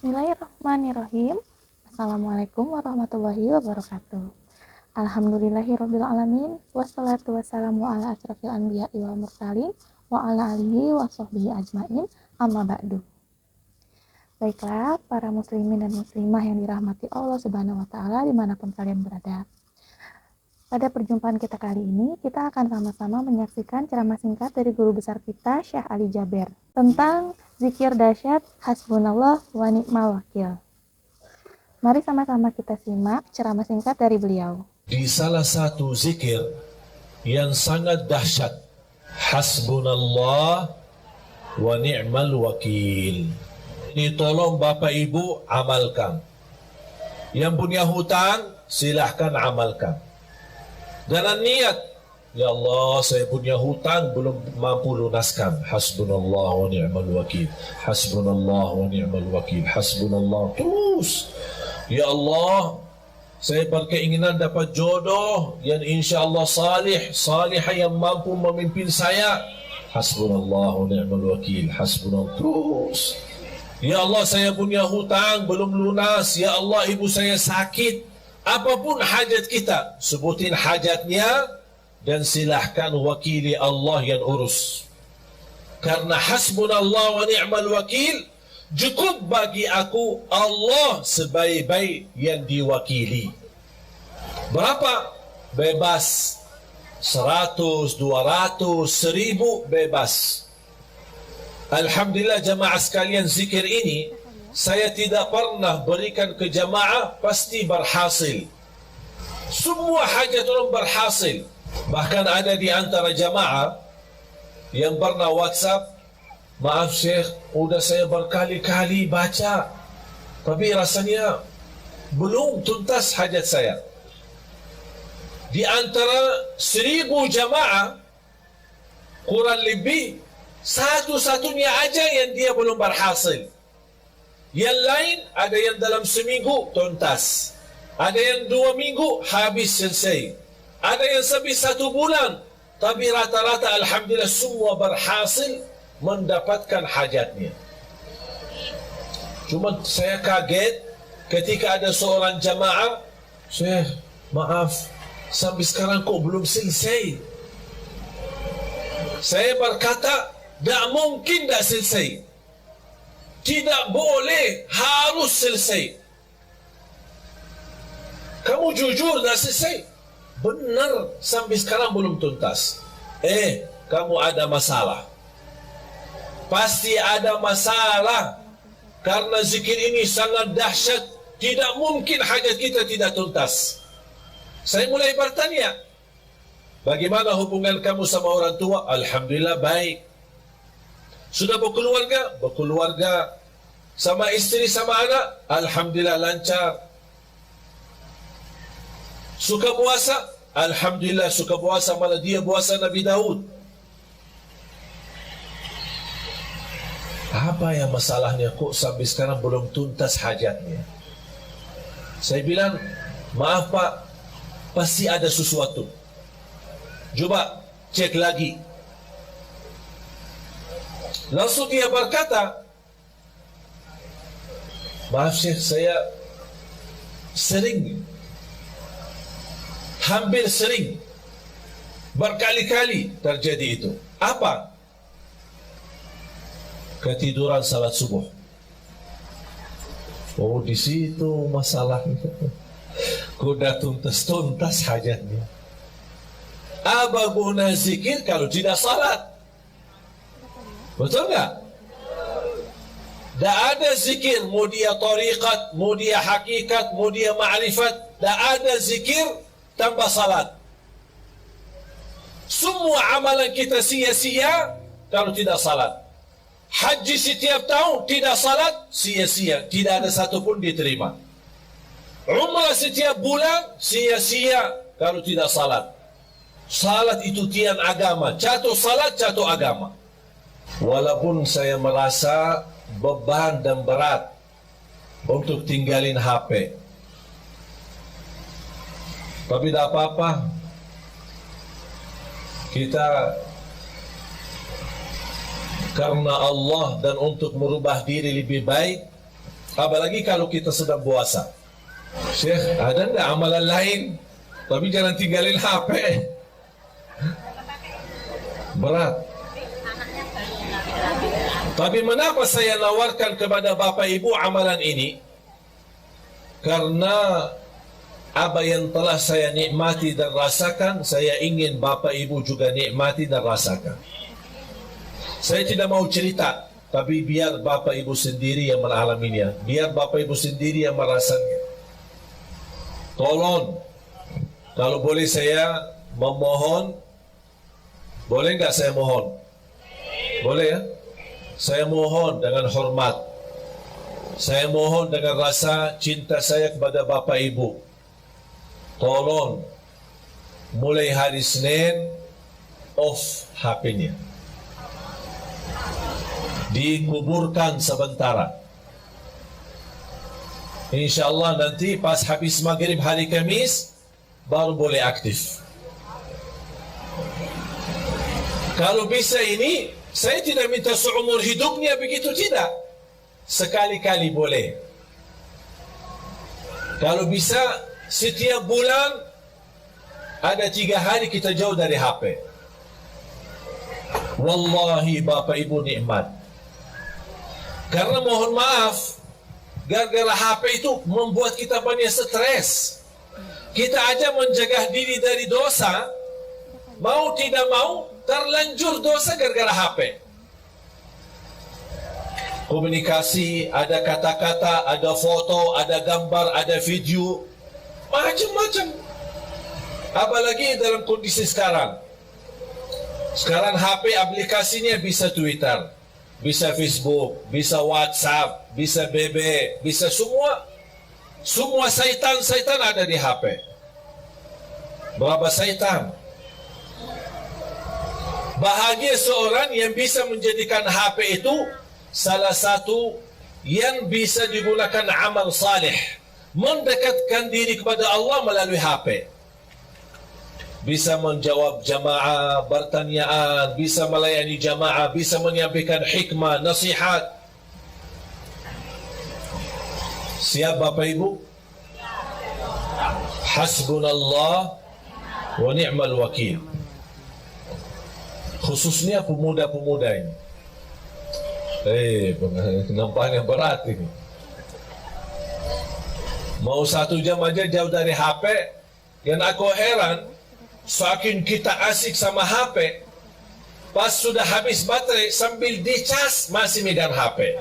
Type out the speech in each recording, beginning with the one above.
Bismillahirrahmanirrahim. Assalamualaikum warahmatullahi wabarakatuh. Alhamdulillahirabbil alamin wassalatu wassalamu ala asrofil anbiya'i wal mursalin wa ala alihi wa sahbihi ajmain amma ba'du. Baiklah para muslimin dan muslimah yang dirahmati Allah Subhanahu wa taala dimanapun kalian berada. Pada perjumpaan kita kali ini, kita akan sama-sama menyaksikan ceramah singkat dari guru besar kita, Syekh Ali Jaber, tentang zikir dahsyat hasbunallah wa ni'mal wakil. Mari sama-sama kita simak ceramah singkat dari beliau. Di salah satu zikir yang sangat dahsyat, hasbunallah wa ni'mal wakil. Ini tolong Bapak Ibu amalkan. Yang punya hutang, silahkan amalkan. Dengan niat, ya Allah, saya punya hutang belum mampu lunaskan. Hasbunallah wa ni'mal wakil. Hasbunallah wa ni'mal wakil. Hasbunallah. Terus, ya Allah, saya berkeinginan dapat jodoh yang insya Allah salihah yang mampu memimpin saya. Hasbunallah wa ni'mal wakil. Hasbunallah. Terus, ya Allah, saya punya hutang belum lunas. Ya Allah, ibu saya sakit. Apapun hajat kita, sebutin hajatnya dan silahkan wakili Allah yang urus. Karena hasbunallah wa ni'mal wakil, cukup bagi aku Allah sebaik-baik yang diwakili. Berapa? Bebas. 100, 200, 1000 bebas. Alhamdulillah jamaah sekalian, zikir ini saya tidak pernah berikan ke jamaah pasti berhasil. Semua hajat orang berhasil. Bahkan ada di antara jamaah yang pernah WhatsApp, maaf Syekh, udah saya berkali-kali baca, tapi rasanya belum tuntas hajat saya. Di antara 1000 jamaah, kurang lebih satu-satunya aja yang dia belum berhasil. Yang lain ada yang dalam seminggu tuntas, ada yang 2 minggu habis selesai, ada yang sampai 1 bulan. Tapi rata-rata alhamdulillah semua berhasil mendapatkan hajatnya. Cuma saya kaget ketika ada seorang jamaah, Syekh, maaf, sampai sekarang kok belum selesai. Saya berkata, tak mungkin tak selesai. Tidak boleh, harus selesai. Kamu jujur dah selesai? Benar, sampai sekarang belum tuntas. Kamu ada masalah. Pasti ada masalah. Karena zikir ini sangat dahsyat. Tidak mungkin hajat kita tidak tuntas. Saya mulai bertanya, bagaimana hubungan kamu sama orang tua? Alhamdulillah baik. Sudah berkeluarga? Berkeluarga. Sama istri, sama anak? Alhamdulillah lancar. Suka puasa? Alhamdulillah suka puasa, malah dia puasa Nabi Daud. Apa yang masalahnya kok sampai sekarang belum tuntas hajatnya? Saya bilang, maaf Pak, pasti ada sesuatu. Coba cek lagi. Langsung dia berkata, maaf Syekh, saya hampir sering, berkali-kali terjadi itu. Apa? Ketiduran salat subuh. Oh, di situ masalahnya. Kuda tuntas hajatnya. Apa guna zikir kalau tidak salat? Betul tak? Tak ada zikir, mau dia tariqat, mau dia hakikat, mau dia ma'rifat, tak ada zikir tanpa salat. Semua amalan kita sia-sia kalau tidak salat. Haji setiap tahun tidak salat, sia-sia, tidak ada satu pun diterima. Umrah setiap bulan, sia-sia kalau tidak salat. Salat itu tiang agama, jatuh salat, jatuh agama. Walaupun saya merasa beban dan berat untuk tinggalin HP, tapi tak apa-apa. Kita karena Allah dan untuk merubah diri lebih baik, Apalagi kalau kita sedang puasa. Syekh, ada nggak amalan lain? Tapi jangan tinggalin HP. Berat. Tapi mengapa saya nawarkan kepada Bapak Ibu amalan ini? Karena apa yang telah saya nikmati dan rasakan, saya ingin Bapak Ibu juga nikmati dan rasakan. Saya tidak mau cerita, tapi biar Bapak Ibu sendiri yang mengalaminya, biar Bapak Ibu sendiri yang merasakannya. Tolong, kalau boleh saya memohon, boleh nggak saya mohon? Boleh ya? Saya mohon dengan hormat, saya mohon dengan rasa cinta saya kepada Bapak Ibu. Tolong, mulai hari Senin, off HP-nya. Dikuburkan sementara. InsyaAllah nanti pas habis maghrib hari Kamis, baru boleh aktif. Kalau bisa ini, saya tidak minta seumur hidupnya begitu, tidak. Sekali-kali boleh. Kalau bisa, setiap bulan ada 3 hari kita jauh dari HP. Wallahi Bapak Ibu nikmat. Karena mohon maaf, gara-gara HP itu membuat kita banyak stres. Kita aja menjaga diri dari dosa, mau tidak mau terlanjur dosa gara-gara HP. Komunikasi, ada kata-kata, ada foto, ada gambar, ada video, macam-macam. Apalagi dalam kondisi sekarang. Sekarang HP aplikasinya bisa Twitter, bisa Facebook, bisa WhatsApp, bisa BB, bisa semua. Semua syaitan ada di HP. Berapa syaitan? Bahagia seorang yang bisa menjadikan HP itu salah satu yang bisa digunakan amal saleh, mendekatkan diri kepada Allah melalui HP. Bisa menjawab jamaah, pertanyaan, bisa melayani jamaah, bisa menyampaikan hikmah, nasihat. Siap Bapak Ibu? Hasbunallah wa ni'mal wakil. Khususnya pemuda-pemuda ini. Nampaknya berat ini. Mau 1 jam aja jauh dari HP. Yang aku heran, saking kita asik sama HP, pas sudah habis baterai sambil dicas masih megang HP.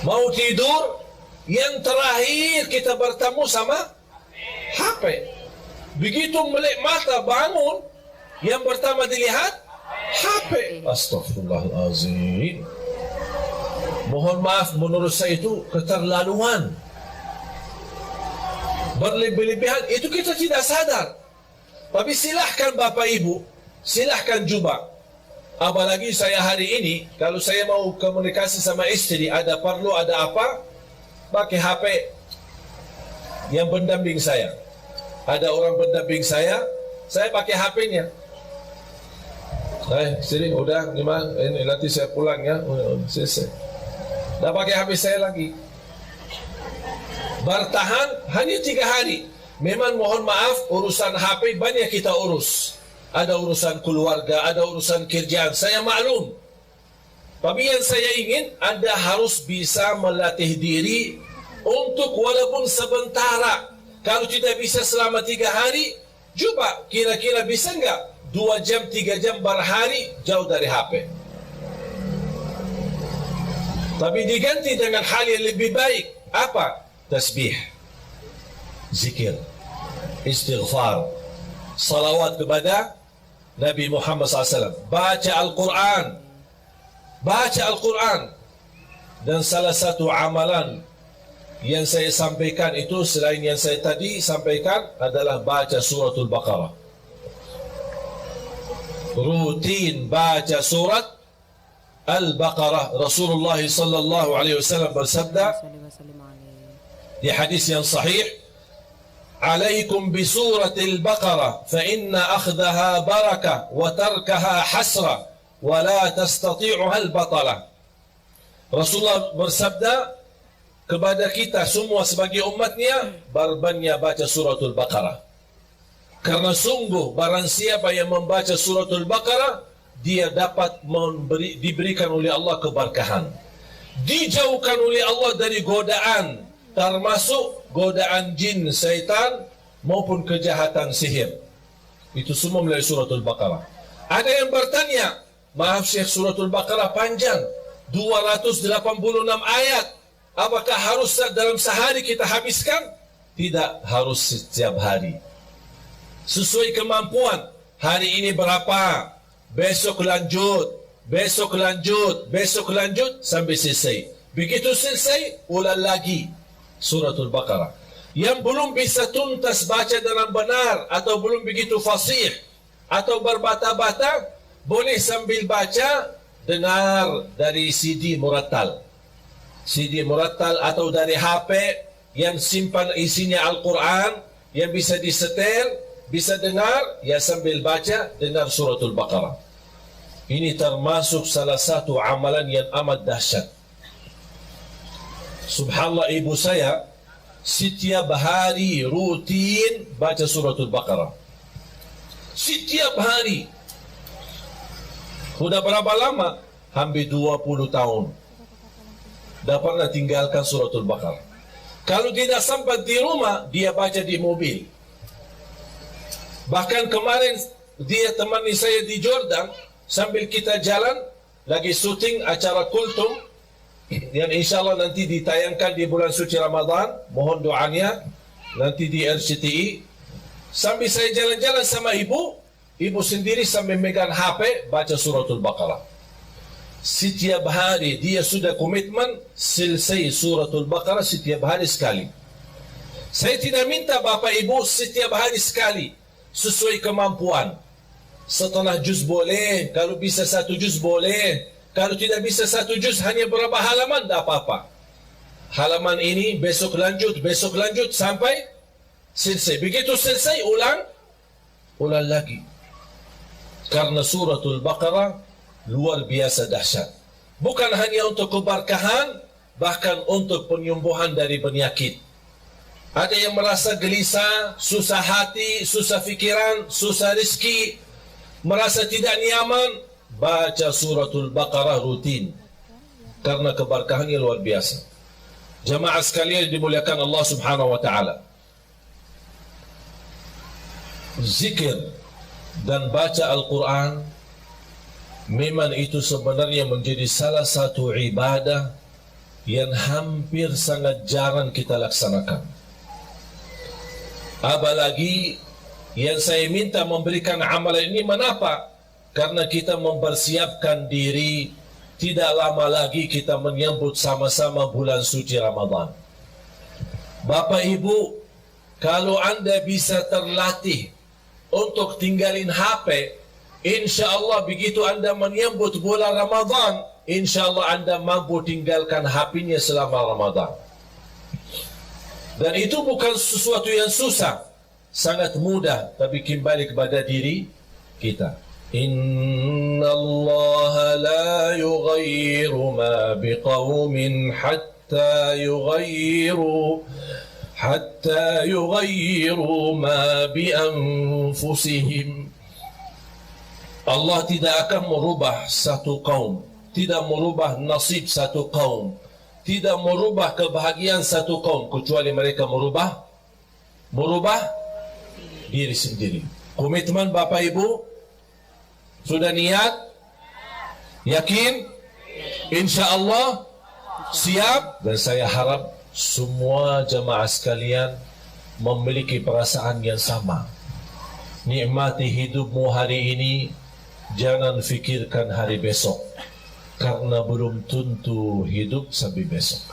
Mau tidur, yang terakhir kita bertemu sama HP. Begitu melek mata bangun, yang pertama dilihat HP. Astaghfirullahalazim. Mohon maaf, menurut saya itu keterlaluan, berlebih-lebihan. Itu kita tidak sadar. Tapi silahkan Bapak Ibu, silahkan coba. Apalagi saya hari ini, kalau saya mau komunikasi sama istri, ada perlu, ada apa, pakai HP yang pendamping saya. Ada orang pendamping saya pakai HP-nya. Sini udah gimana? Ini nanti saya pulang ya. Selesai. Dah pakai HP saya lagi. Bertahan hanya 3 hari. Memang mohon maaf, urusan HP banyak kita urus. Ada urusan keluarga, ada urusan kerjaan. Saya maklum. Tapi yang saya ingin, Anda harus bisa melatih diri untuk walaupun sementara. Kalau tidak bisa selama 3 hari, coba kira-kira bisa enggak 2 jam, 3 jam berhari jauh dari HP. Tapi diganti dengan hal yang lebih baik. Apa? Tasbih, zikir, istighfar, salawat kepada Nabi Muhammad SAW, baca Al-Quran, baca Al-Quran. Dan salah satu amalan yang saya sampaikan itu, selain yang saya tadi sampaikan, adalah baca suratul Baqarah. Rutin baca surat Al-Baqarah. Rasulullah sallallahu alaihi wasallam bersabda di hadis yang sahih, "Alaikum bi suratil Baqarah fa inna akhdaha barakah wa tarkaha hasra wa la tastati'uha al-batalah." Rasulullah bersabda kepada kita semua sebagai umatnya, berbanyak baca suratul Baqarah. Karena sungguh barang siapa yang membaca suratul Baqarah, dia dapat diberikan oleh Allah keberkahan. Dijauhkan oleh Allah dari godaan, termasuk godaan jin, syaitan, maupun kejahatan sihir. Itu semua melalui suratul Baqarah. Ada yang bertanya, maaf Syekh, suratul Baqarah panjang, 286 ayat. Apakah harus dalam sehari kita habiskan? Tidak harus setiap hari. Sesuai kemampuan. Hari ini berapa? Besok lanjut. Besok lanjut. Besok lanjut sampai selesai. Begitu selesai, ulang lagi suratul Baqarah. Yang belum bisa tuntas baca dengan benar atau belum begitu fasih atau berbata-bata, boleh sambil baca dengar dari CD murattal. CD murattal atau dari HP yang simpan isinya Al-Quran, yang bisa disetel, bisa dengar, ya sambil baca, dengar suratul Baqarah. Ini termasuk salah satu amalan yang amat dahsyat. Subhanallah, ibu saya setiap hari rutin baca suratul Baqarah. Setiap hari. Sudah berapa lama? Hampir 20 tahun. Dah pernah tinggalkan suratul Baqarah. Kalau tidak sempat di rumah, dia baca di mobil. Bahkan kemarin dia temani saya di Jordan, sambil kita jalan, lagi syuting acara Kultum, yang insya Allah nanti ditayangkan di bulan suci Ramadan. Mohon doanya nanti di RCTI. Sambil saya jalan-jalan sama ibu sendiri sambil megang HP baca suratul Baqarah. Setiap hari dia sudah komitmen selesai suratul Baqarah setiap hari sekali. Saya tidak minta bapak ibu setiap hari sekali, sesuai kemampuan. Setelah juz boleh, kalau bisa 1 juz boleh, kalau tidak bisa 1 juz hanya berapa halaman, tak apa-apa. Halaman ini besok lanjut sampai selesai. Begitu selesai ulang lagi. Karena suratul Baqarah luar biasa dahsyat. Bukan hanya untuk keberkahan, bahkan untuk penyembuhan dari penyakit. Ada yang merasa gelisah, susah hati, susah fikiran, susah rezeki, merasa tidak nyaman, baca suratul Baqarah rutin. Karena keberkahannya luar biasa. Jamaah sekalian dimuliakan Allah Subhanahu wa taala. Zikir dan baca Al-Quran memang itu sebenarnya menjadi salah satu ibadah yang hampir sangat jarang kita laksanakan. Apalagi yang saya minta memberikan amalan ini, mengapa? Karena kita mempersiapkan diri, tidak lama lagi kita menyambut sama-sama bulan suci Ramadan. Bapak Ibu, kalau Anda bisa terlatih untuk tinggalin HP, insya Allah begitu Anda menyambut bulan Ramadan, insya Allah Anda mampu tinggalkan HP-nya selama Ramadan. Dan itu bukan sesuatu yang susah, sangat mudah, tapi kembali kepada diri kita. Inna Allah la yughayyiru ma biqawmin hatta yughayyiru ma bi anfusihim. Allah tidak akan merubah satu kaum, tidak merubah nasib satu kaum, tidak merubah kebahagiaan satu kaum, kecuali mereka merubah diri sendiri. Komitmen Bapak Ibu sudah niat, yakin, insya Allah siap. Dan saya harap semua jamaah sekalian memiliki perasaan yang sama. Nikmati hidupmu hari ini, jangan fikirkan hari besok, karena belum tentu hidup sampai besok.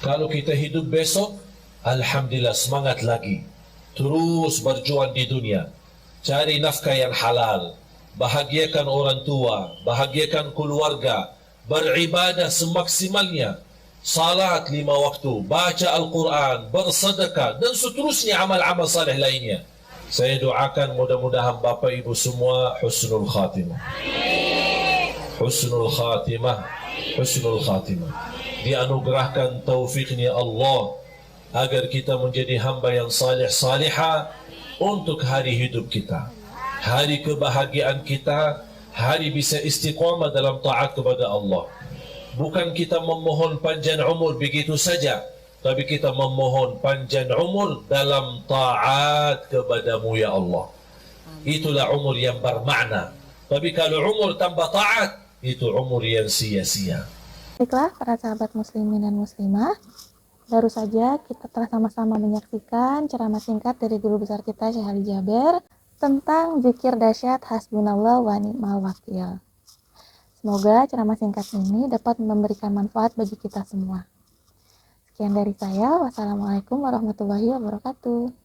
Kalau kita hidup besok, alhamdulillah, semangat lagi, terus berjuang di dunia, cari nafkah yang halal, bahagiakan orang tua, bahagiakan keluarga, beribadah semaksimalnya, salat 5 waktu, baca Al-Quran, bersedekah, dan seterusnya amal-amal saleh lainnya. Saya doakan mudah-mudahan Bapak Ibu semua husnul khatimah. husnul khatimah, husnul khatimah. Dianugerahkan taufiknya Allah agar kita menjadi hamba yang salih salihah untuk hari hidup kita, hari kebahagiaan kita, hari bisa istiqamah dalam taat kepada Allah. Bukan kita memohon panjang umur begitu saja, tapi kita memohon panjang umur dalam taat kepadamu ya Allah. Itulah umur yang bermakna. Tapi kalau umur tanpa taat, itu umur yang sia-sia. Baiklah para sahabat muslimin dan muslimah, baru saja kita telah sama-sama menyaksikan ceramah singkat dari guru besar kita Syekh Ali Jaber tentang zikir dahsyat hasbunallah wa ni'mal wakil. Semoga ceramah singkat ini dapat memberikan manfaat bagi kita semua. Sekian dari saya. Wassalamualaikum warahmatullahi wabarakatuh.